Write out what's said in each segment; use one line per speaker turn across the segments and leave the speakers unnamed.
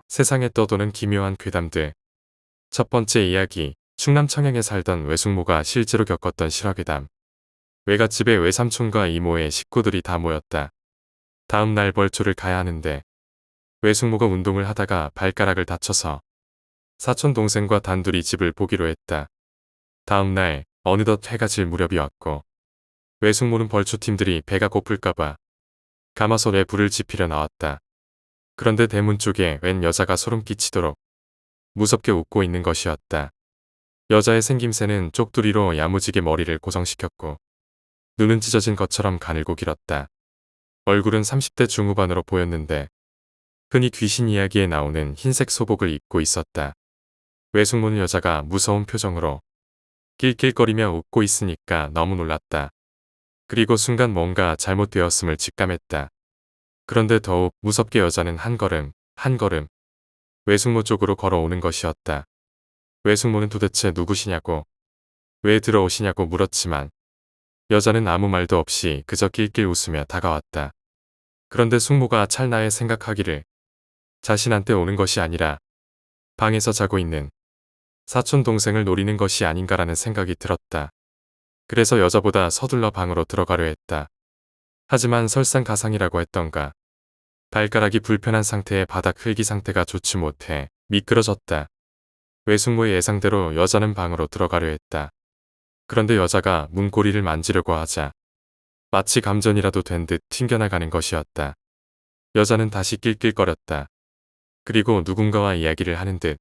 세상에 떠도는 기묘한 괴담들. 첫 번째 이야기, 충남 청양에 살던 외숙모가 실제로 겪었던 실화괴담. 외갓집에 외삼촌과 이모의 식구들이 다 모였다. 다음 날 벌초를 가야 하는데 외숙모가 운동을 하다가 발가락을 다쳐서 사촌 동생과 단둘이 집을 보기로 했다. 다음 날 어느덧 해가 질 무렵이 왔고 외숙모는 벌초팀들이 배가 고플까봐 가마솥에 불을 지피려 나왔다. 그런데 대문 쪽에 웬 여자가 소름 끼치도록 무섭게 웃고 있는 것이었다. 여자의 생김새는 쪽두리로 야무지게 머리를 고정시켰고 눈은 찢어진 것처럼 가늘고 길었다. 얼굴은 30대 중후반으로 보였는데 흔히 귀신 이야기에 나오는 흰색 소복을 입고 있었다. 외숙모는 여자가 무서운 표정으로 낄낄거리며 웃고 있으니까 너무 놀랐다. 그리고 순간 뭔가 잘못되었음을 직감했다. 그런데 더욱 무섭게 여자는 한 걸음 외숙모 쪽으로 걸어오는 것이었다. 외숙모는 도대체 누구시냐고, 왜 들어오시냐고 물었지만 여자는 아무 말도 없이 그저 낄낄 웃으며 다가왔다. 그런데 숙모가 찰나에 생각하기를 자신한테 오는 것이 아니라 방에서 자고 있는 사촌 동생을 노리는 것이 아닌가라는 생각이 들었다. 그래서 여자보다 서둘러 방으로 들어가려 했다. 하지만 설상가상이라고 했던가 발가락이 불편한 상태의 바닥 흘기 상태가 좋지 못해 미끄러졌다. 외숙모의 예상대로 여자는 방으로 들어가려 했다. 그런데 여자가 문고리를 만지려고 하자 마치 감전이라도 된 듯 튕겨나가는 것이었다. 여자는 다시 낄낄거렸다. 그리고 누군가와 이야기를 하는 듯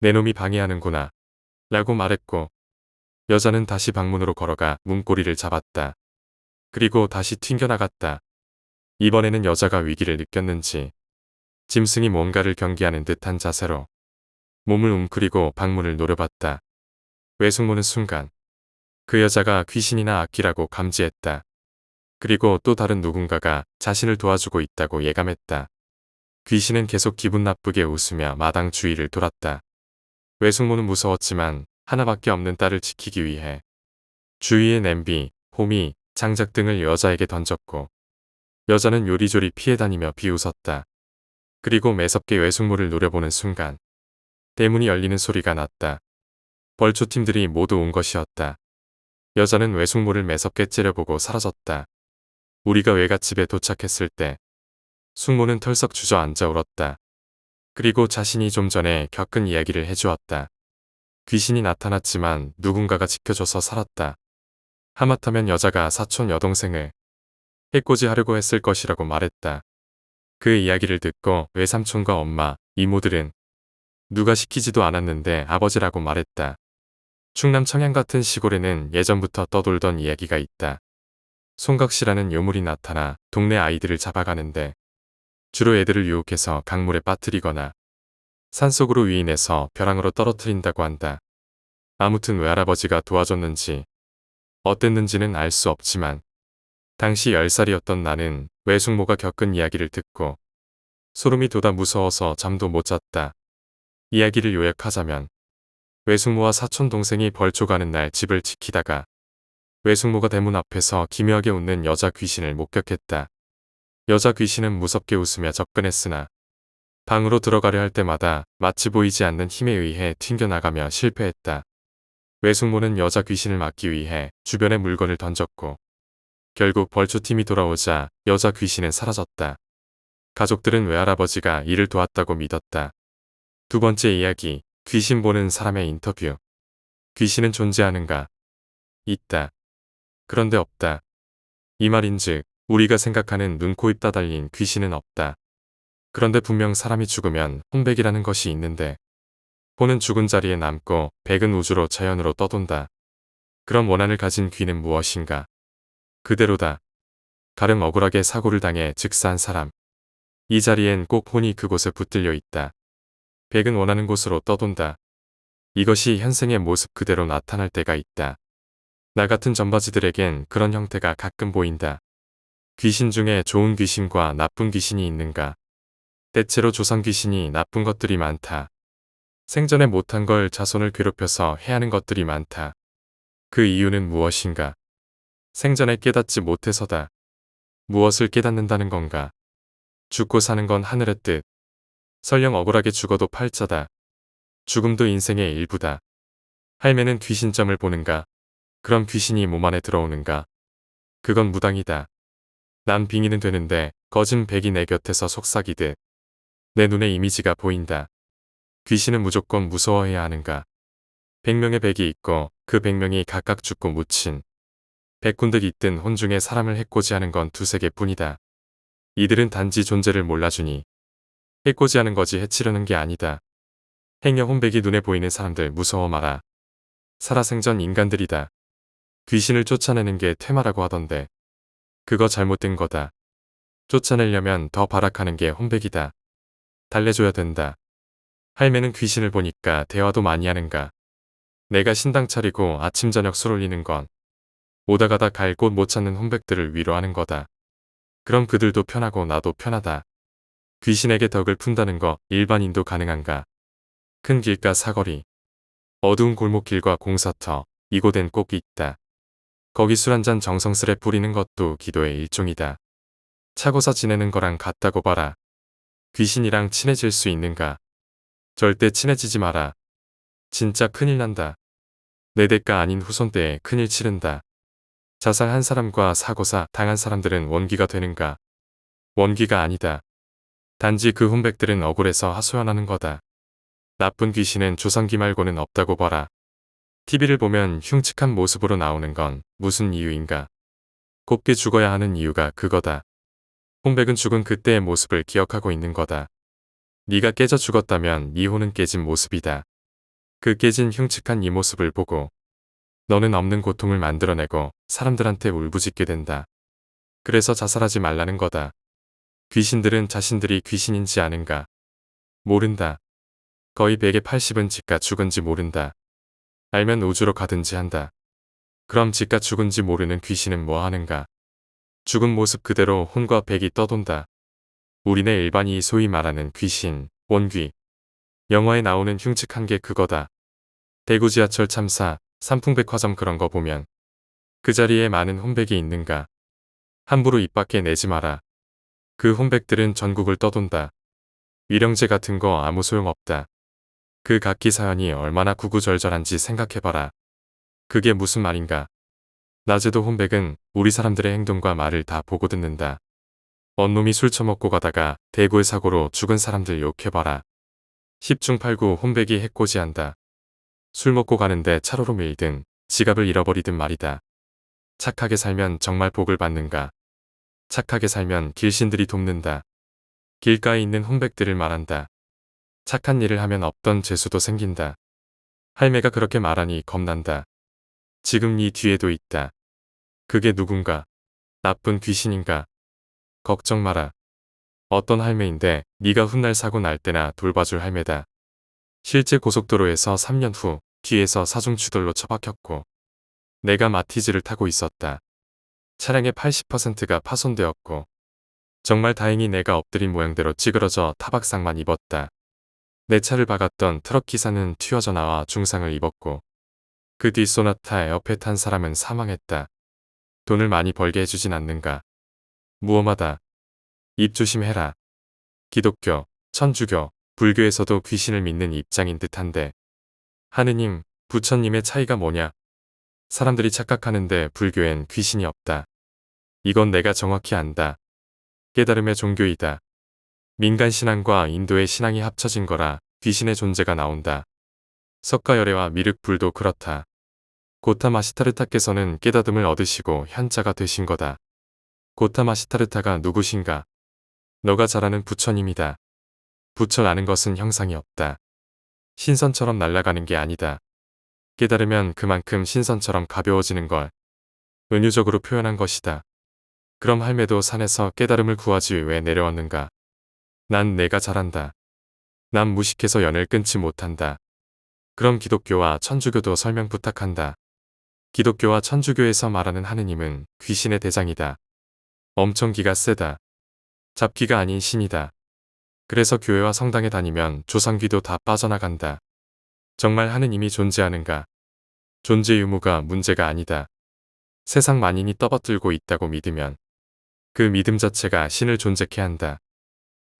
내 놈이 방해하는구나 라고 말했고 여자는 다시 방문으로 걸어가 문고리를 잡았다. 그리고 다시 튕겨나갔다. 이번에는 여자가 위기를 느꼈는지 짐승이 뭔가를 경계하는 듯한 자세로 몸을 웅크리고 방문을 노려봤다. 외숙모는 순간 그 여자가 귀신이나 악귀라고 감지했다. 그리고 또 다른 누군가가 자신을 도와주고 있다고 예감했다. 귀신은 계속 기분 나쁘게 웃으며 마당 주위를 돌았다. 외숙모는 무서웠지만 하나밖에 없는 딸을 지키기 위해 주위의 냄비, 호미, 장작 등을 여자에게 던졌고 여자는 요리조리 피해 다니며 비웃었다. 그리고 매섭게 외숙모를 노려보는 순간 대문이 열리는 소리가 났다. 벌초팀들이 모두 온 것이었다. 여자는 외숙모를 매섭게 째려보고 사라졌다. 우리가 외갓집에 도착했을 때 숙모는 털썩 주저앉아 울었다. 그리고 자신이 좀 전에 겪은 이야기를 해주었다. 귀신이 나타났지만 누군가가 지켜줘서 살았다. 하마터면 여자가 사촌 여동생을 해코지하려고 했을 것이라고 말했다. 그 이야기를 듣고 외삼촌과 엄마, 이모들은 누가 시키지도 않았는데 아버지라고 말했다. 충남 청양 같은 시골에는 예전부터 떠돌던 이야기가 있다. 송각시라는 요물이 나타나 동네 아이들을 잡아가는데 주로 애들을 유혹해서 강물에 빠뜨리거나 산속으로 유인해서 벼랑으로 떨어뜨린다고 한다. 아무튼 외할아버지가 도와줬는지 어땠는지는 알 수 없지만 당시 10살이었던 나는 외숙모가 겪은 이야기를 듣고 소름이 돋아 무서워서 잠도 못 잤다. 이야기를 요약하자면 외숙모와 사촌 동생이 벌초 가는 날 집을 지키다가 외숙모가 대문 앞에서 기묘하게 웃는 여자 귀신을 목격했다. 여자 귀신은 무섭게 웃으며 접근했으나 방으로 들어가려 할 때마다 마치 보이지 않는 힘에 의해 튕겨나가며 실패했다. 외숙모는 여자 귀신을 막기 위해 주변에 물건을 던졌고 결국 벌초팀이 돌아오자 여자 귀신은 사라졌다. 가족들은 외할아버지가 이를 도왔다고 믿었다. 두 번째 이야기, 귀신 보는 사람의 인터뷰. 귀신은 존재하는가? 있다. 그런데 없다. 이 말인즉 우리가 생각하는 눈, 코, 입 다 달린 귀신은 없다. 그런데 분명 사람이 죽으면 혼백이라는 것이 있는데 혼은 죽은 자리에 남고 백은 우주로 자연으로 떠돈다. 그럼 원한을 가진 귀는 무엇인가? 그대로다. 가령 억울하게 사고를 당해 즉사한 사람. 이 자리엔 꼭 혼이 그곳에 붙들려 있다. 백은 원하는 곳으로 떠돈다. 이것이 현생의 모습 그대로 나타날 때가 있다. 나 같은 점바지들에겐 그런 형태가 가끔 보인다. 귀신 중에 좋은 귀신과 나쁜 귀신이 있는가? 대체로 조상 귀신이 나쁜 것들이 많다. 생전에 못한 걸 자손을 괴롭혀서 해하는 것들이 많다. 그 이유는 무엇인가? 생전에 깨닫지 못해서다. 무엇을 깨닫는다는 건가? 죽고 사는 건 하늘의 뜻. 설령 억울하게 죽어도 팔자다. 죽음도 인생의 일부다. 할매는 귀신점을 보는가? 그럼 귀신이 몸 안에 들어오는가? 그건 무당이다. 난 빙의는 되는데 거진 백이 내 곁에서 속삭이듯 내 눈에 이미지가 보인다. 귀신은 무조건 무서워해야 하는가? 100명의 백이 있고 그 100명이 각각 죽고 묻힌 백군들 있든 혼중에 사람을 해코지하는 건 두세 개뿐이다. 이들은 단지 존재를 몰라주니 해코지하는 거지 해치려는 게 아니다. 행여 혼백이 눈에 보이는 사람들 무서워 마라. 살아생전 인간들이다. 귀신을 쫓아내는 게 퇴마라고 하던데 그거 잘못된 거다. 쫓아내려면 더 발악하는 게 혼백이다. 달래줘야 된다. 할매는 귀신을 보니까 대화도 많이 하는가. 내가 신당 차리고 아침 저녁 술 올리는 건 오다 가다 갈 곳 못 찾는 혼백들을 위로하는 거다. 그럼 그들도 편하고 나도 편하다. 귀신에게 덕을 푼다는 거 일반인도 가능한가? 큰 길가 사거리, 어두운 골목길과 공사터, 이곳엔 꼭 있다. 거기 술 한잔 정성스레 뿌리는 것도 기도의 일종이다. 차고사 지내는 거랑 같다고 봐라. 귀신이랑 친해질 수 있는가? 절대 친해지지 마라. 진짜 큰일 난다. 내 대가 아닌 후손 때에 큰일 치른다. 자살한 사람과 사고사 당한 사람들은 원기가 되는가? 원기가 아니다. 단지 그 혼백들은 억울해서 하소연하는 거다. 나쁜 귀신은 조상기 말고는 없다고 봐라. TV를 보면 흉측한 모습으로 나오는 건 무슨 이유인가? 곱게 죽어야 하는 이유가 그거다. 혼백은 죽은 그때의 모습을 기억하고 있는 거다. 네가 깨져 죽었다면 네 혼은 깨진 모습이다. 그 깨진 흉측한 이 모습을 보고 너는 없는 고통을 만들어내고 사람들한테 울부짖게 된다. 그래서 자살하지 말라는 거다. 귀신들은 자신들이 귀신인지 아는가? 모른다. 거의 100에 80은 지가 죽은지 모른다. 알면 우주로 가든지 한다. 그럼 지가 죽은지 모르는 귀신은 뭐 하는가? 죽은 모습 그대로 혼과 백이 떠돈다. 우리네 일반이 소위 말하는 귀신, 원귀. 영화에 나오는 흉측한 게 그거다. 대구 지하철 참사, 삼풍백화점 그런 거 보면 그 자리에 많은 혼백이 있는가? 함부로 입 밖에 내지 마라. 그 혼백들은 전국을 떠돈다. 위령제 같은 거 아무 소용없다. 그 각기 사연이 얼마나 구구절절한지 생각해봐라. 그게 무슨 말인가? 낮에도 혼백은 우리 사람들의 행동과 말을 다 보고 듣는다. 언놈이 술 처먹고 가다가 대구의 사고로 죽은 사람들 욕해봐라. 10중 8구 혼백이 해코지한다. 술 먹고 가는데 차로로 밀든 지갑을 잃어버리든 말이다. 착하게 살면 정말 복을 받는가? 착하게 살면 길신들이 돕는다. 길가에 있는 혼백들을 말한다. 착한 일을 하면 없던 재수도 생긴다. 할매가 그렇게 말하니 겁난다. 지금 네 뒤에도 있다. 그게 누군가? 나쁜 귀신인가? 걱정 마라. 어떤 할매인데 네가 훗날 사고 날 때나 돌봐줄 할매다. 실제 고속도로에서 3년 후 뒤에서 사중추돌로 처박혔고 내가 마티즈를 타고 있었다. 차량의 80%가 파손되었고 정말 다행히 내가 엎드린 모양대로 찌그러져 타박상만 입었다. 내 차를 박았던 트럭 기사는 튀어져 나와 중상을 입었고 그 뒤 소나타 옆에 탄 사람은 사망했다. 돈을 많이 벌게 해주진 않는가. 무엄하다. 입 조심해라. 기독교, 천주교, 불교에서도 귀신을 믿는 입장인 듯한데 하느님, 부처님의 차이가 뭐냐? 사람들이 착각하는데 불교엔 귀신이 없다. 이건 내가 정확히 안다. 깨달음의 종교이다. 민간 신앙과 인도의 신앙이 합쳐진 거라 귀신의 존재가 나온다. 석가열애와 미륵불도 그렇다. 고타마시타르타께서는 깨닫음을 얻으시고 현자가 되신 거다. 고타마시타르타가 누구신가? 너가 잘 아는 부처님이다. 부처라는 것은 형상이 없다. 신선처럼 날아가는 게 아니다. 깨달으면 그만큼 신선처럼 가벼워지는 걸 은유적으로 표현한 것이다. 그럼 할매도 산에서 깨달음을 구하지 왜 내려왔는가? 난 내가 잘한다. 난 무식해서 연을 끊지 못한다. 그럼 기독교와 천주교도 설명 부탁한다. 기독교와 천주교에서 말하는 하느님은 귀신의 대장이다. 엄청 기가 세다. 잡기가 아닌 신이다. 그래서 교회와 성당에 다니면 조상귀도 다 빠져나간다. 정말 하느님이 존재하는가? 존재 유무가 문제가 아니다. 세상 만인이 떠받들고 있다고 믿으면 그 믿음 자체가 신을 존재케 한다.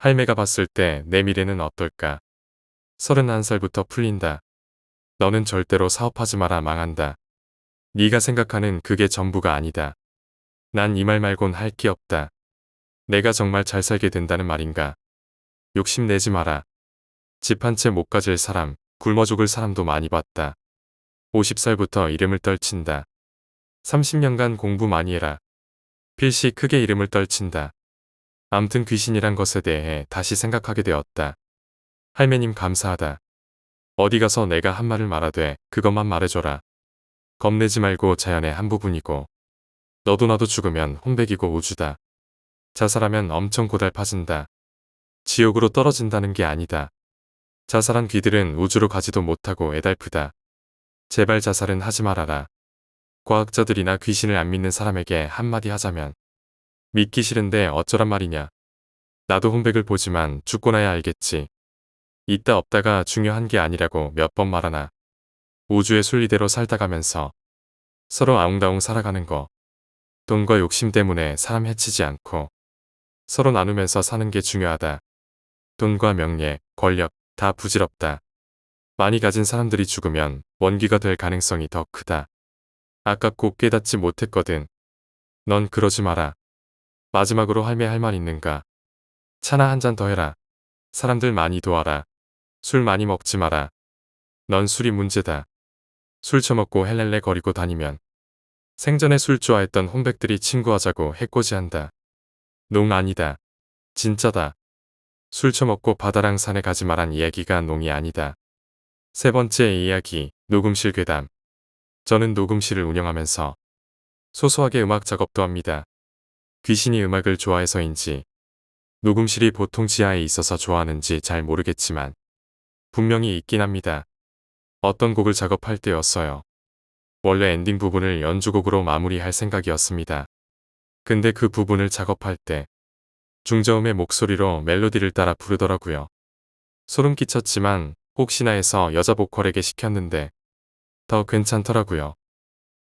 할매가 봤을 때 내 미래는 어떨까? 31살부터 풀린다. 너는 절대로 사업하지 마라 망한다. 네가 생각하는 그게 전부가 아니다. 난 이 말 말곤 할 게 없다. 내가 정말 잘 살게 된다는 말인가? 욕심내지 마라. 집 한 채 못 가질 사람, 굶어 죽을 사람도 많이 봤다. 50살부터 이름을 떨친다. 30년간 공부 많이 해라. 필시 크게 이름을 떨친다. 암튼 귀신이란 것에 대해 다시 생각하게 되었다. 할매님 감사하다. 어디 가서 내가 한 말을 말하되 그것만 말해줘라. 겁내지 말고 자연의 한 부분이고 너도 나도 죽으면 혼백이고 우주다. 자살하면 엄청 고달파진다. 지옥으로 떨어진다는 게 아니다. 자살한 귀들은 우주로 가지도 못하고 애달프다. 제발 자살은 하지 말아라. 과학자들이나 귀신을 안 믿는 사람에게 한마디 하자면 믿기 싫은데 어쩌란 말이냐. 나도 혼백을 보지만 죽고 나야 알겠지. 있다 없다가 중요한 게 아니라고 몇 번 말하나. 우주의 순리대로 살다 가면서 서로 아웅다웅 살아가는 거. 돈과 욕심 때문에 사람 해치지 않고 서로 나누면서 사는 게 중요하다. 돈과 명예, 권력 다 부질없다. 많이 가진 사람들이 죽으면 원귀가 될 가능성이 더 크다. 아깝고 깨닫지 못했거든. 넌 그러지 마라. 마지막으로 할매 할 말 있는가? 차나 한 잔 더 해라. 사람들 많이 도와라. 술 많이 먹지 마라. 넌 술이 문제다. 술 처먹고 헬렐레 거리고 다니면 생전에 술 좋아했던 혼백들이 친구하자고 해코지한다. 농 아니다. 진짜다. 술 처먹고 바다랑 산에 가지 말란 이야기가 농이 아니다. 세 번째 이야기, 녹음실 괴담. 저는 녹음실을 운영하면서 소소하게 음악 작업도 합니다. 귀신이 음악을 좋아해서인지 녹음실이 보통 지하에 있어서 좋아하는지 잘 모르겠지만 분명히 있긴 합니다. 어떤 곡을 작업할 때였어요. 원래 엔딩 부분을 연주곡으로 마무리할 생각이었습니다. 근데 그 부분을 작업할 때 중저음의 목소리로 멜로디를 따라 부르더라고요. 소름 끼쳤지만 혹시나 해서 여자 보컬에게 시켰는데 더 괜찮더라고요.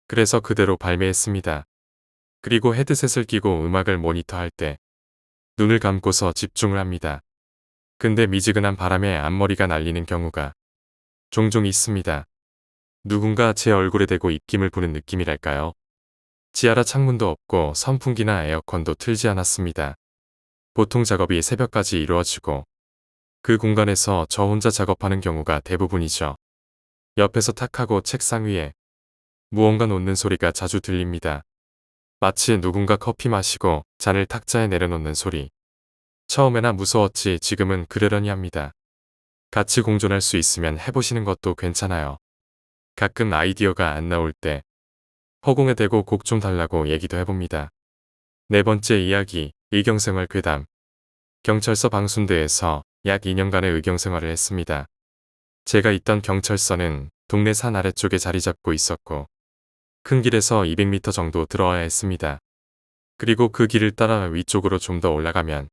그래서 그대로 발매했습니다. 그리고 헤드셋을 끼고 음악을 모니터할 때 눈을 감고서 집중을 합니다. 근데 미지근한 바람에 앞머리가 날리는 경우가 종종 있습니다. 누군가 제 얼굴에 대고 입김을 부는 느낌이랄까요? 지하라 창문도 없고 선풍기나 에어컨도 틀지 않았습니다. 보통 작업이 새벽까지 이루어지고 그 공간에서 저 혼자 작업하는 경우가 대부분이죠. 옆에서 탁하고 책상 위에 무언가 놓는 소리가 자주 들립니다. 마치 누군가 커피 마시고 잔을 탁자에 내려놓는 소리. 처음에나 무서웠지 지금은 그러려니 합니다. 같이 공존할 수 있으면 해보시는 것도 괜찮아요. 가끔 아이디어가 안 나올 때 허공에 대고 곡 좀 달라고 얘기도 해봅니다. 네 번째 이야기, 의경생활 괴담. 경찰서 방순대에서 약 2년간의 의경생활을 했습니다. 제가 있던 경찰서는 동네 산 아래쪽에 자리 잡고 있었고 큰 길에서 200m 정도 들어와야 했습니다. 그리고 그 길을 따라 위쪽으로 좀 더 올라가면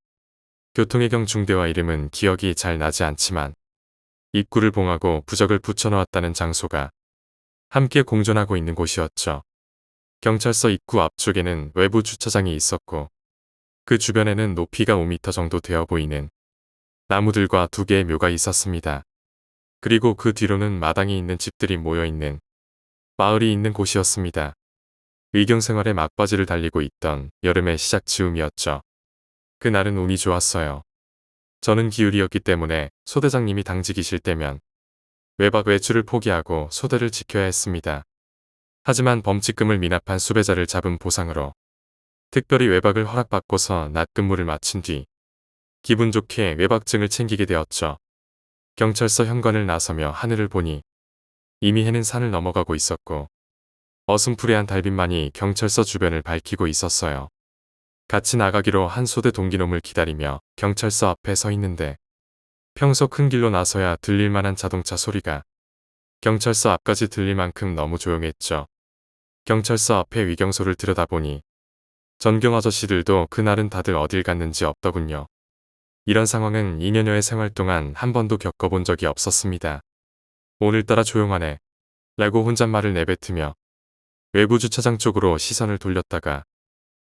교통해경 중대와 이름은 기억이 잘 나지 않지만 입구를 봉하고 부적을 붙여놓았다는 장소가 함께 공존하고 있는 곳이었죠. 경찰서 입구 앞쪽에는 외부 주차장이 있었고 그 주변에는 높이가 5m 정도 되어 보이는 나무들과 2개의 묘가 있었습니다. 그리고 그 뒤로는 마당이 있는 집들이 모여있는 마을이 있는 곳이었습니다. 의경생활에 막바지를 달리고 있던 여름의 시작 즈음이었죠. 그날은 운이 좋았어요. 저는 기울이었기 때문에 소대장님이 당직이실 때면 외박 외출을 포기하고 소대를 지켜야 했습니다. 하지만 범칙금을 미납한 수배자를 잡은 보상으로 특별히 외박을 허락받고서 낮 근무를 마친 뒤 기분 좋게 외박증을 챙기게 되었죠. 경찰서 현관을 나서며 하늘을 보니 이미 해는 산을 넘어가고 있었고 어슴푸레한 달빛만이 경찰서 주변을 밝히고 있었어요. 같이 나가기로 한 소대 동기놈을 기다리며 경찰서 앞에 서 있는데 평소 큰 길로 나서야 들릴 만한 자동차 소리가 경찰서 앞까지 들릴 만큼 너무 조용했죠. 경찰서 앞에 위경소를 들여다보니 전경 아저씨들도 그날은 다들 어딜 갔는지 없더군요. 이런 상황은 2년여의 생활 동안 한 번도 겪어본 적이 없었습니다. 오늘따라 조용하네 라고 혼잣말을 내뱉으며 외부 주차장 쪽으로 시선을 돌렸다가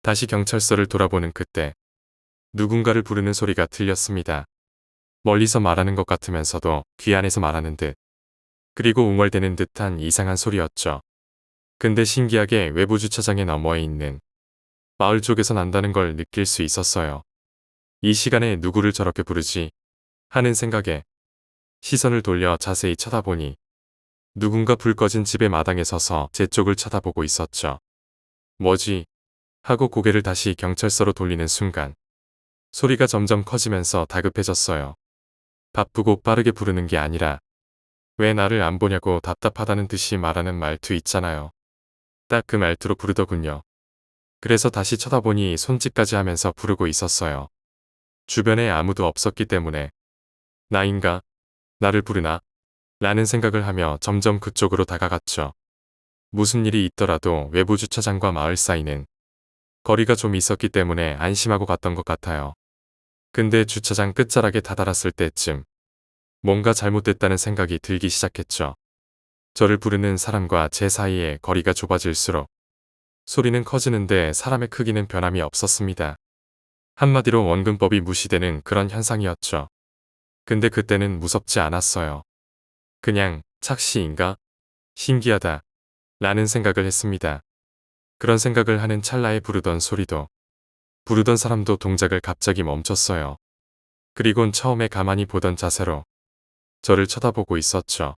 다시 경찰서를 돌아보는 그때 누군가를 부르는 소리가 들렸습니다. 멀리서 말하는 것 같으면서도 귀 안에서 말하는 듯. 그리고 웅얼대는 듯한 이상한 소리였죠. 근데 신기하게 외부 주차장의 너머에 있는 마을 쪽에서 난다는 걸 느낄 수 있었어요. 이 시간에 누구를 저렇게 부르지? 하는 생각에 시선을 돌려 자세히 쳐다보니 누군가 불 꺼진 집의 마당에 서서 제 쪽을 쳐다보고 있었죠. 뭐지? 하고 고개를 다시 경찰서로 돌리는 순간 소리가 점점 커지면서 다급해졌어요. 바쁘고 빠르게 부르는 게 아니라 왜 나를 안 보냐고 답답하다는 듯이 말하는 말투 있잖아요. 딱 그 말투로 부르더군요. 그래서 다시 쳐다보니 손짓까지 하면서 부르고 있었어요. 주변에 아무도 없었기 때문에 나인가? 나를 부르나? 라는 생각을 하며 점점 그쪽으로 다가갔죠. 무슨 일이 있더라도 외부 주차장과 마을 사이는 거리가 좀 있었기 때문에 안심하고 갔던 것 같아요. 근데 주차장 끝자락에 다다랐을 때쯤 뭔가 잘못됐다는 생각이 들기 시작했죠. 저를 부르는 사람과 제 사이에 거리가 좁아질수록 소리는 커지는데 사람의 크기는 변함이 없었습니다. 한마디로 원근법이 무시되는 그런 현상이었죠. 근데 그때는 무섭지 않았어요. 그냥 착시인가? 신기하다. 라는 생각을 했습니다. 그런 생각을 하는 찰나에 부르던 소리도 부르던 사람도 동작을 갑자기 멈췄어요. 그리곤 처음에 가만히 보던 자세로 저를 쳐다보고 있었죠.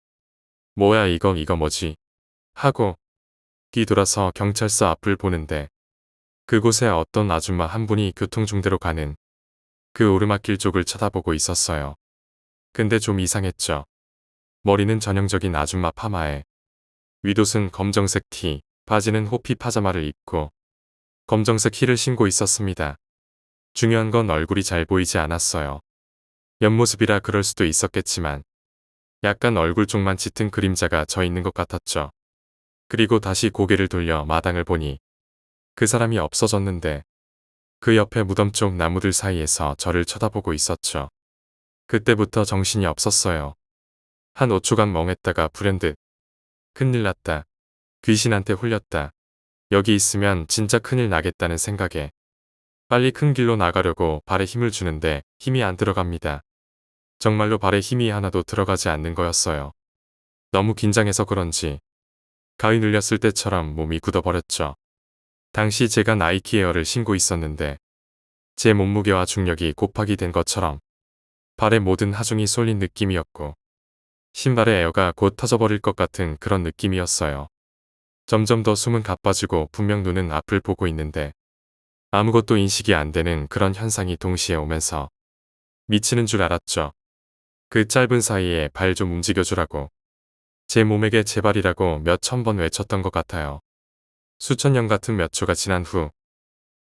뭐야 이거 뭐지? 하고 뒤돌아서 경찰서 앞을 보는데 그곳에 어떤 아줌마 한 분이 교통중대로 가는 그 오르막길 쪽을 쳐다보고 있었어요. 근데 좀 이상했죠. 머리는 전형적인 아줌마 파마에 윗옷은 검정색 티, 바지는 호피 파자마를 입고 검정색 힐을 신고 있었습니다. 중요한 건 얼굴이 잘 보이지 않았어요. 옆모습이라 그럴 수도 있었겠지만 약간 얼굴 쪽만 짙은 그림자가 져 있는 것 같았죠. 그리고 다시 고개를 돌려 마당을 보니 그 사람이 없어졌는데 그 옆에 무덤 쪽 나무들 사이에서 저를 쳐다보고 있었죠. 그때부터 정신이 없었어요. 한 5초간 멍했다가 불현듯 큰일 났다. 귀신한테 홀렸다. 여기 있으면 진짜 큰일 나겠다는 생각에 빨리 큰 길로 나가려고 발에 힘을 주는데 힘이 안 들어갑니다. 정말로 발에 힘이 하나도 들어가지 않는 거였어요. 너무 긴장해서 그런지 가위 눌렸을 때처럼 몸이 굳어버렸죠. 당시 제가 나이키 에어를 신고 있었는데 제 몸무게와 중력이 곱하기 된 것처럼 발에 모든 하중이 쏠린 느낌이었고 신발의 에어가 곧 터져버릴 것 같은 그런 느낌이었어요. 점점 더 숨은 가빠지고 분명 눈은 앞을 보고 있는데 아무것도 인식이 안 되는 그런 현상이 동시에 오면서 미치는 줄 알았죠. 그 짧은 사이에 발 좀 움직여주라고 제 몸에게 제발이라고 몇천 번 외쳤던 것 같아요. 수천 년 같은 몇 초가 지난 후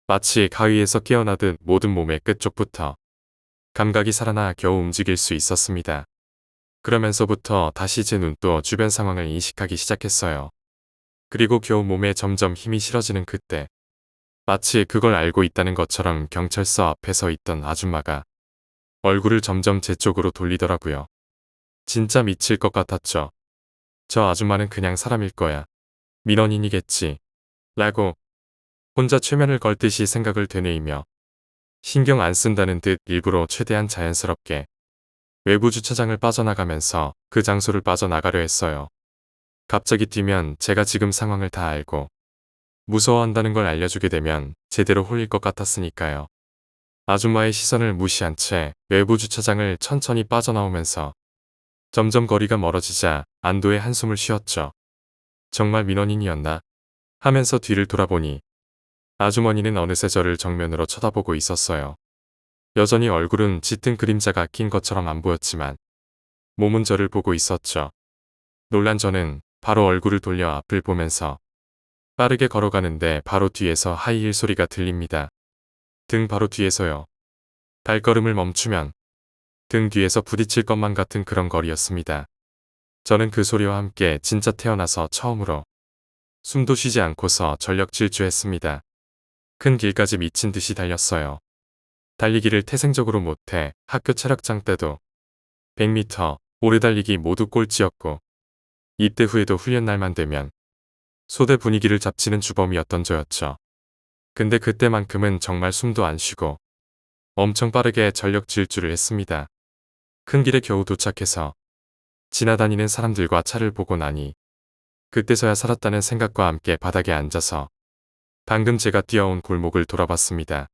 마치 가위에서 깨어나듯 모든 몸의 끝쪽부터 감각이 살아나 겨우 움직일 수 있었습니다. 그러면서부터 다시 제 눈도 주변 상황을 인식하기 시작했어요. 그리고 겨우 몸에 점점 힘이 실어지는 그때 마치 그걸 알고 있다는 것처럼 경찰서 앞에 서 있던 아줌마가 얼굴을 점점 제 쪽으로 돌리더라고요. 진짜 미칠 것 같았죠. 저 아줌마는 그냥 사람일 거야. 민원인이겠지. 라고 혼자 최면을 걸듯이 생각을 되뇌이며 신경 안 쓴다는 듯 일부러 최대한 자연스럽게 외부 주차장을 빠져나가면서 그 장소를 빠져나가려 했어요. 갑자기 뛰면 제가 지금 상황을 다 알고 무서워한다는 걸 알려주게 되면 제대로 홀릴 것 같았으니까요. 아줌마의 시선을 무시한 채 외부 주차장을 천천히 빠져나오면서 점점 거리가 멀어지자 안도의 한숨을 쉬었죠. 정말 민원인이었나? 하면서 뒤를 돌아보니 아주머니는 어느새 저를 정면으로 쳐다보고 있었어요. 여전히 얼굴은 짙은 그림자가 낀 것처럼 안 보였지만 몸은 저를 보고 있었죠. 놀란 저는 바로 얼굴을 돌려 앞을 보면서 빠르게 걸어가는데 바로 뒤에서 하이힐 소리가 들립니다. 등 바로 뒤에서요. 발걸음을 멈추면 등 뒤에서 부딪힐 것만 같은 그런 거리였습니다. 저는 그 소리와 함께 진짜 태어나서 처음으로 숨도 쉬지 않고서 전력 질주했습니다. 큰 길까지 미친 듯이 달렸어요. 달리기를 태생적으로 못해 학교 체력장 때도 100m, 오래 달리기 모두 꼴찌였고 입대 후에도 훈련 날만 되면 소대 분위기를 잡치는 주범이었던 저였죠. 근데 그때만큼은 정말 숨도 안 쉬고 엄청 빠르게 전력 질주를 했습니다. 큰 길에 겨우 도착해서 지나다니는 사람들과 차를 보고 나니 그때서야 살았다는 생각과 함께 바닥에 앉아서 방금 제가 뛰어온 골목을 돌아봤습니다.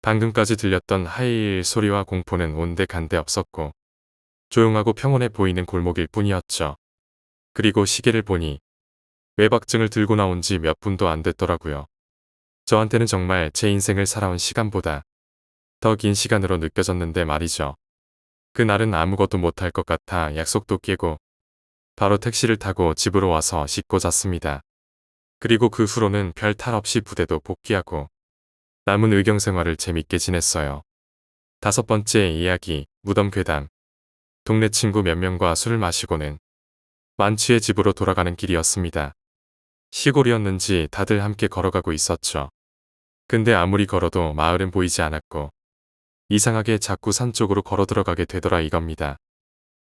방금까지 들렸던 하이힐 소리와 공포는 온데간데 없었고 조용하고 평온해 보이는 골목일 뿐이었죠. 그리고 시계를 보니 외박증을 들고 나온 지 몇 분도 안 됐더라고요. 저한테는 정말 제 인생을 살아온 시간보다 더 긴 시간으로 느껴졌는데 말이죠. 그날은 아무것도 못할 것 같아 약속도 깨고 바로 택시를 타고 집으로 와서 씻고 잤습니다. 그리고 그 후로는 별 탈 없이 부대도 복귀하고 남은 의경 생활을 재밌게 지냈어요. 5번째 이야기, 무덤 괴담. 동네 친구 몇 명과 술을 마시고는 만취해 집으로 돌아가는 길이었습니다. 시골이었는지 다들 함께 걸어가고 있었죠. 근데 아무리 걸어도 마을은 보이지 않았고 이상하게 자꾸 산 쪽으로 걸어 들어가게 되더라 이겁니다.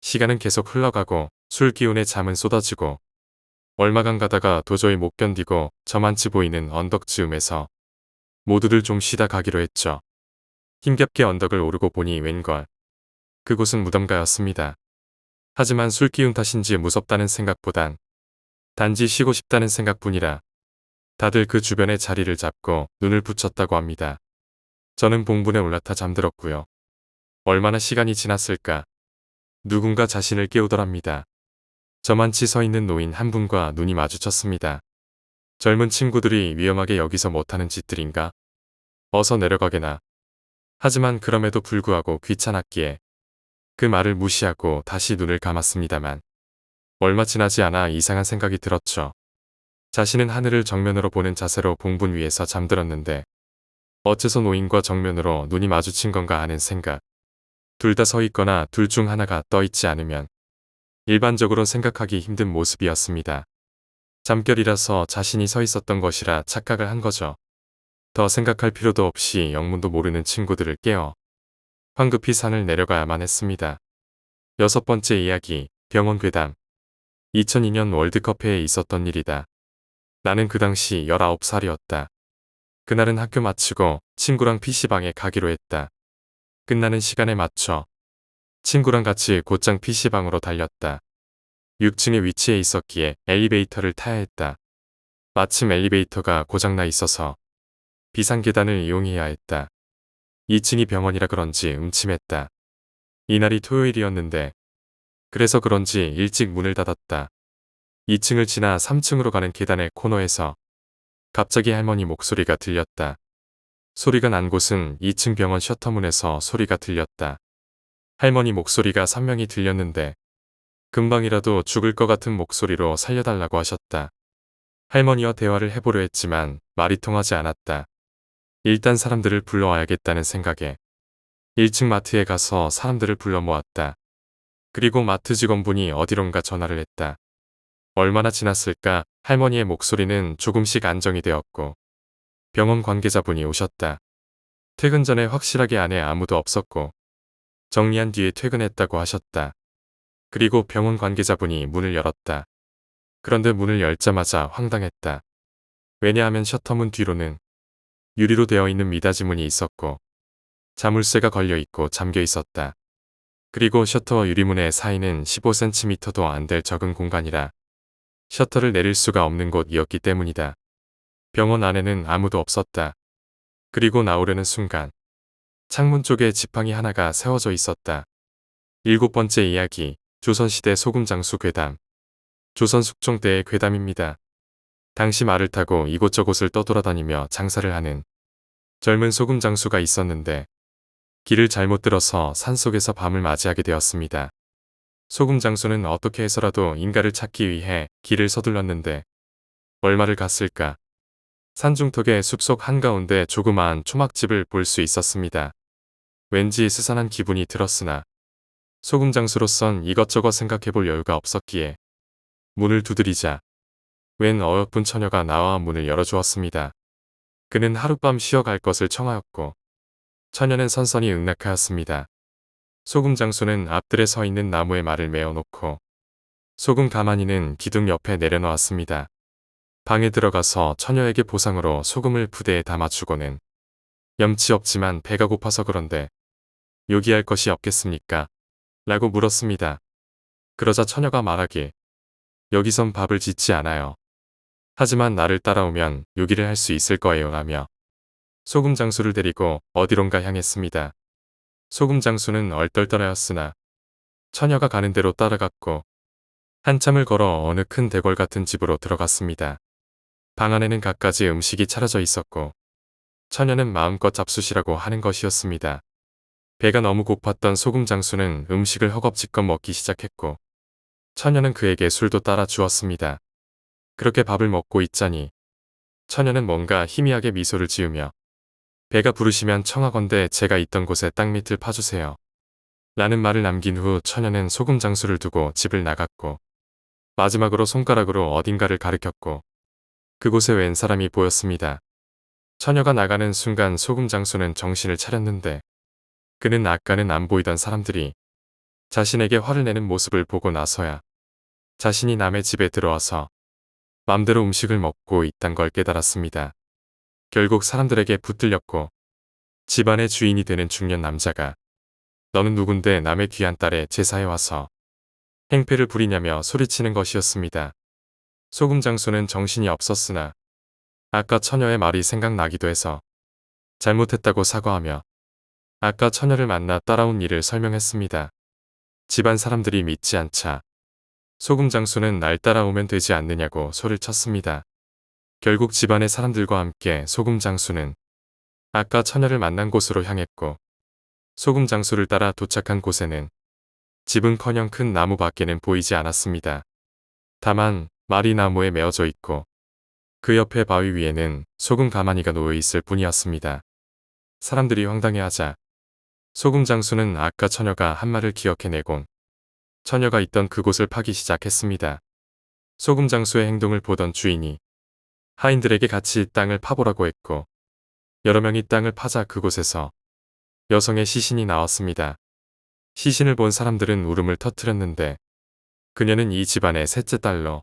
시간은 계속 흘러가고 술 기운에 잠은 쏟아지고 얼마간 가다가 도저히 못 견디고 저만치 보이는 언덕 즈음에서 모두들 좀 쉬다 가기로 했죠. 힘겹게 언덕을 오르고 보니 웬걸 그곳은 무덤가였습니다. 하지만 술 기운 탓인지 무섭다는 생각보단 단지 쉬고 싶다는 생각뿐이라 다들 그 주변에 자리를 잡고 눈을 붙였다고 합니다. 저는 봉분에 올라타 잠들었고요. 얼마나 시간이 지났을까 누군가 자신을 깨우더랍니다. 저만치 서 있는 노인 한 분과 눈이 마주쳤습니다. 젊은 친구들이 위험하게 여기서 못하는 짓들인가? 어서 내려가게나. 하지만 그럼에도 불구하고 귀찮았기에 그 말을 무시하고 다시 눈을 감았습니다만 얼마 지나지 않아 이상한 생각이 들었죠. 자신은 하늘을 정면으로 보는 자세로 봉분 위에서 잠들었는데 어째서 노인과 정면으로 눈이 마주친 건가 하는 생각. 둘 다 서 있거나 둘 중 하나가 떠 있지 않으면 일반적으로 생각하기 힘든 모습이었습니다. 잠결이라서 자신이 서 있었던 것이라 착각을 한 거죠. 더 생각할 필요도 없이 영문도 모르는 친구들을 깨워 황급히 산을 내려가야만 했습니다. 6번째 이야기, 병원 괴담. 2002년 월드컵회에 있었던 일이다. 나는 그 당시 19살이었다. 그날은 학교 마치고 친구랑 PC방에 가기로 했다. 끝나는 시간에 맞춰 친구랑 같이 곧장 PC방으로 달렸다. 6층에 위치해 있었기에 엘리베이터를 타야 했다. 마침 엘리베이터가 고장나 있어서 비상계단을 이용해야 했다. 2층이 병원이라 그런지 음침했다. 이날이 토요일이었는데 그래서 그런지 일찍 문을 닫았다. 2층을 지나 3층으로 가는 계단의 코너에서 갑자기 할머니 목소리가 들렸다. 소리가 난 곳은 2층 병원 셔터문에서 소리가 들렸다. 할머니 목소리가 선명히 들렸는데 금방이라도 죽을 것 같은 목소리로 살려달라고 하셨다. 할머니와 대화를 해보려 했지만 말이 통하지 않았다. 일단 사람들을 불러와야겠다는 생각에 1층 마트에 가서 사람들을 불러 모았다. 그리고 마트 직원분이 어디론가 전화를 했다. 얼마나 지났을까 할머니의 목소리는 조금씩 안정이 되었고 병원 관계자분이 오셨다. 퇴근 전에 확실하게 안에 아무도 없었고 정리한 뒤에 퇴근했다고 하셨다. 그리고 병원 관계자분이 문을 열었다. 그런데 문을 열자마자 황당했다. 왜냐하면 셔터문 뒤로는 유리로 되어 있는 미닫이 문이 있었고 자물쇠가 걸려 있고 잠겨 있었다. 그리고 셔터와 유리문의 사이는 15cm도 안 될 적은 공간이라 셔터를 내릴 수가 없는 곳이었기 때문이다. 병원 안에는 아무도 없었다. 그리고 나오려는 순간 창문 쪽에 지팡이 하나가 세워져 있었다. 7번째 이야기, 조선시대 소금장수 괴담. 조선 숙종 때의 괴담입니다. 당시 말을 타고 이곳저곳을 떠돌아다니며 장사를 하는 젊은 소금장수가 있었는데 길을 잘못 들어서 산속에서 밤을 맞이하게 되었습니다. 소금장수는 어떻게 해서라도 인가를 찾기 위해 길을 서둘렀는데 얼마를 갔을까? 산중턱의 숲속 한가운데 조그마한 초막집을 볼 수 있었습니다. 왠지 스산한 기분이 들었으나 소금장수로선 이것저것 생각해볼 여유가 없었기에 문을 두드리자 웬 어여쁜 처녀가 나와 문을 열어주었습니다. 그는 하룻밤 쉬어갈 것을 청하였고 처녀는 선선히 응낙하였습니다. 소금장수는 앞들에 서 있는 나무에 말을 메어놓고 소금 가마니는 기둥 옆에 내려놓았습니다. 방에 들어가서 처녀에게 보상으로 소금을 부대에 담아주고는 염치 없지만 배가 고파서 그런데 요기할 것이 없겠습니까? 라고 물었습니다. 그러자 처녀가 말하길 여기선 밥을 짓지 않아요. 하지만 나를 따라오면 요기를 할 수 있을 거예요 라며 소금 장수를 데리고 어디론가 향했습니다. 소금 장수는 얼떨떨하였으나 처녀가 가는 대로 따라갔고 한참을 걸어 어느 큰 대궐 같은 집으로 들어갔습니다. 방 안에는 갖가지 음식이 차려져 있었고 처녀는 마음껏 잡수시라고 하는 것이었습니다. 배가 너무 고팠던 소금 장수는 음식을 허겁지겁 먹기 시작했고 처녀는 그에게 술도 따라 주었습니다. 그렇게 밥을 먹고 있자니 처녀는 뭔가 희미하게 미소를 지으며 배가 부르시면 청하건대 제가 있던 곳에 땅 밑을 파주세요. 라는 말을 남긴 후 처녀는 소금 장수를 두고 집을 나갔고 마지막으로 손가락으로 어딘가를 가리켰고 그곳에 웬 사람이 보였습니다. 처녀가 나가는 순간 소금 장수는 정신을 차렸는데 그는 아까는 안 보이던 사람들이 자신에게 화를 내는 모습을 보고 나서야 자신이 남의 집에 들어와서 맘대로 음식을 먹고 있단 걸 깨달았습니다. 결국 사람들에게 붙들렸고 집안의 주인이 되는 중년 남자가 너는 누군데 남의 귀한 딸의 제사에 와서 행패를 부리냐며 소리치는 것이었습니다. 소금 장수는 정신이 없었으나 아까 처녀의 말이 생각나기도 해서 잘못했다고 사과하며 아까 처녀를 만나 따라온 일을 설명했습니다. 집안 사람들이 믿지 않자 소금 장수는 날 따라오면 되지 않느냐고 소리를 쳤습니다. 결국 집안의 사람들과 함께 소금 장수는 아까 처녀를 만난 곳으로 향했고 소금 장수를 따라 도착한 곳에는 집은커녕 큰 나무 밖에는 보이지 않았습니다. 다만 말이 나무에 메어져 있고 그 옆에 바위 위에는 소금 가마니가 놓여 있을 뿐이었습니다. 사람들이 황당해하자 소금 장수는 아까 처녀가 한 말을 기억해내곤 처녀가 있던 그곳을 파기 시작했습니다. 소금 장수의 행동을 보던 주인이 하인들에게 같이 땅을 파보라고 했고 여러 명이 땅을 파자 그곳에서 여성의 시신이 나왔습니다. 시신을 본 사람들은 울음을 터뜨렸는데 그녀는 이 집안의 셋째 딸로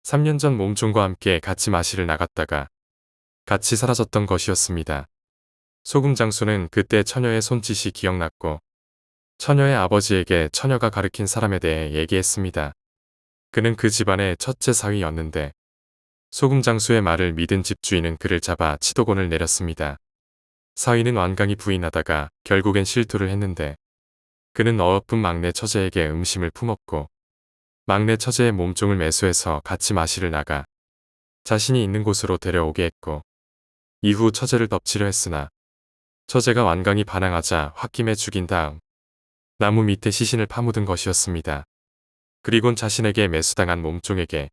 3년 전 몸종과 함께 같이 마시를 나갔다가 같이 사라졌던 것이었습니다. 소금 장수는 그때 처녀의 손짓이 기억났고 처녀의 아버지에게 처녀가 가르친 사람에 대해 얘기했습니다. 그는 그 집안의 첫째 사위였는데 소금 장수의 말을 믿은 집주인은 그를 잡아 치도곤을 내렸습니다. 사위는 완강히 부인하다가 결국엔 실토를 했는데 그는 어여쁜 막내 처제에게 음심을 품었고 막내 처제의 몸종을 매수해서 같이 마시를 나가 자신이 있는 곳으로 데려오게 했고 이후 처제를 덮치려 했으나 처제가 완강히 반항하자 홧김에 죽인 다음 나무 밑에 시신을 파묻은 것이었습니다. 그리곤 자신에게 매수당한 몸종에게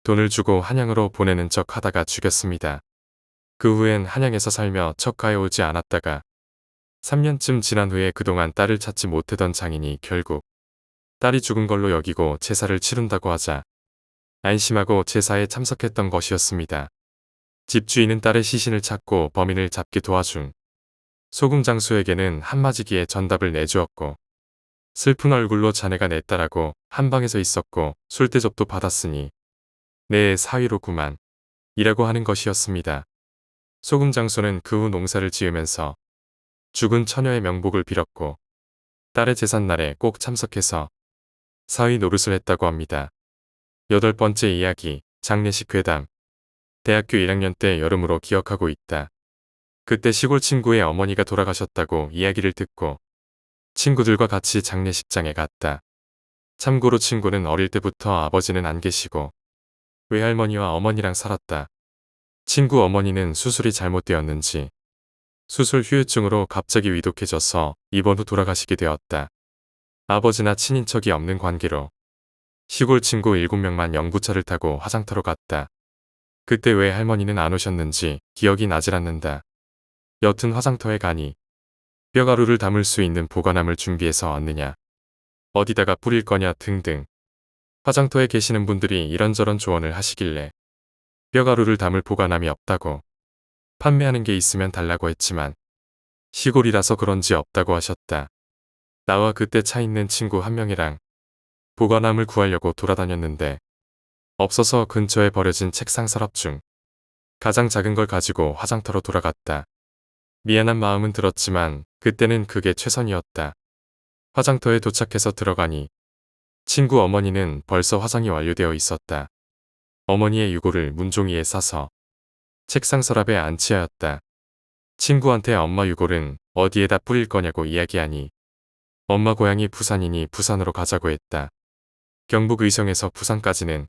돈을 주고 한양으로 보내는 척 하다가 죽였습니다. 그 후엔 한양에서 살며 척가에 오지 않았다가 3년쯤 지난 후에 그동안 딸을 찾지 못하던 장인이 결국 딸이 죽은 걸로 여기고 제사를 치른다고 하자 안심하고 제사에 참석했던 것이었습니다. 집주인은 딸의 시신을 찾고 범인을 잡게 도와준 소금 장수에게는 한마지기에 전답을 내주었고 슬픈 얼굴로 자네가 내 딸하고 한방에서 있었고 술대접도 받았으니 내 사위로구만 이라고 하는 것이었습니다. 소금 장수는 그 후 농사를 지으면서 죽은 처녀의 명복을 빌었고 딸의 제삿날에 꼭 참석해서 사위 노릇을 했다고 합니다. 8번째 이야기 장례식 괴담. 대학교 1학년 때 여름으로 기억하고 있다. 그때 시골 친구의 어머니가 돌아가셨다고 이야기를 듣고 친구들과 같이 장례식장에 갔다. 참고로 친구는 어릴 때부터 아버지는 안 계시고 외할머니와 어머니랑 살았다. 친구 어머니는 수술이 잘못되었는지 수술 후유증으로 갑자기 위독해져서 입원 후 돌아가시게 되었다. 아버지나 친인척이 없는 관계로 시골 친구 7명만 영부차를 타고 화장터로 갔다. 그때 왜 할머니는 안 오셨는지 기억이 나질 않는다. 여튼 화장터에 가니 뼈가루를 담을 수 있는 보관함을 준비해서 왔느냐, 어디다가 뿌릴 거냐 등등 화장터에 계시는 분들이 이런저런 조언을 하시길래 뼈가루를 담을 보관함이 없다고 판매하는 게 있으면 달라고 했지만 시골이라서 그런지 없다고 하셨다. 나와 그때 차 있는 친구 한 명이랑 보관함을 구하려고 돌아다녔는데 없어서 근처에 버려진 책상 서랍 중 가장 작은 걸 가지고 화장터로 돌아갔다. 미안한 마음은 들었지만 그때는 그게 최선이었다. 화장터에 도착해서 들어가니 친구 어머니는 벌써 화장이 완료되어 있었다. 어머니의 유골을 문종이에 싸서 책상 서랍에 앉히었다. 친구한테 엄마 유골은 어디에다 뿌릴 거냐고 이야기하니 엄마 고향이 부산이니 부산으로 가자고 했다. 경북 의성에서 부산까지는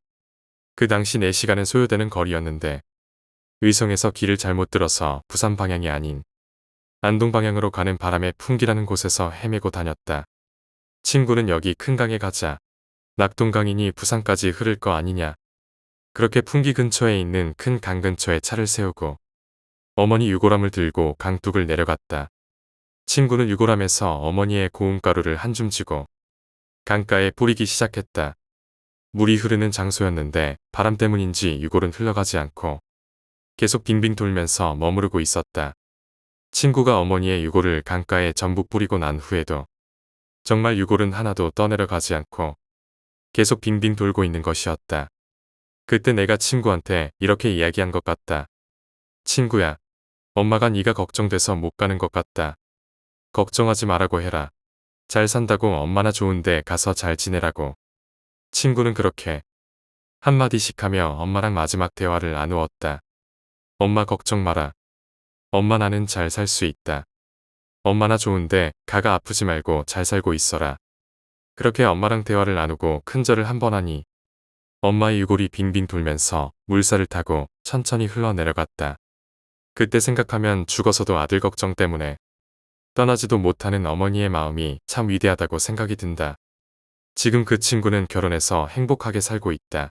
그 당시 4시간은 소요되는 거리였는데 의성에서 길을 잘못 들어서 부산 방향이 아닌 안동 방향으로 가는 바람에 풍기라는 곳에서 헤매고 다녔다. 친구는 여기 큰 강에 가자. 낙동강이니 부산까지 흐를 거 아니냐. 그렇게 풍기 근처에 있는 큰 강 근처에 차를 세우고 어머니 유골함을 들고 강둑을 내려갔다. 친구는 유골함에서 어머니의 고운가루를 한 줌 쥐고 강가에 뿌리기 시작했다. 물이 흐르는 장소였는데 바람 때문인지 유골은 흘러가지 않고 계속 빙빙 돌면서 머무르고 있었다. 친구가 어머니의 유골을 강가에 전부 뿌리고 난 후에도 정말 유골은 하나도 떠내려가지 않고 계속 빙빙 돌고 있는 것이었다. 그때 내가 친구한테 이렇게 이야기한 것 같다. 친구야, 엄마가 네가 걱정돼서 못 가는 것 같다. 걱정하지 말라고 해라. 잘 산다고 엄마나 좋은데 가서 잘 지내라고. 친구는 그렇게 한마디씩 하며 엄마랑 마지막 대화를 나누었다. 엄마 걱정 마라. 엄마 나는 잘 살 수 있다. 엄마나 좋은데 가가 아프지 말고 잘 살고 있어라. 그렇게 엄마랑 대화를 나누고 큰절을 한 번 하니 엄마의 유골이 빙빙 돌면서 물살을 타고 천천히 흘러내려갔다. 그때 생각하면 죽어서도 아들 걱정 때문에 떠나지도 못하는 어머니의 마음이 참 위대하다고 생각이 든다. 지금 그 친구는 결혼해서 행복하게 살고 있다.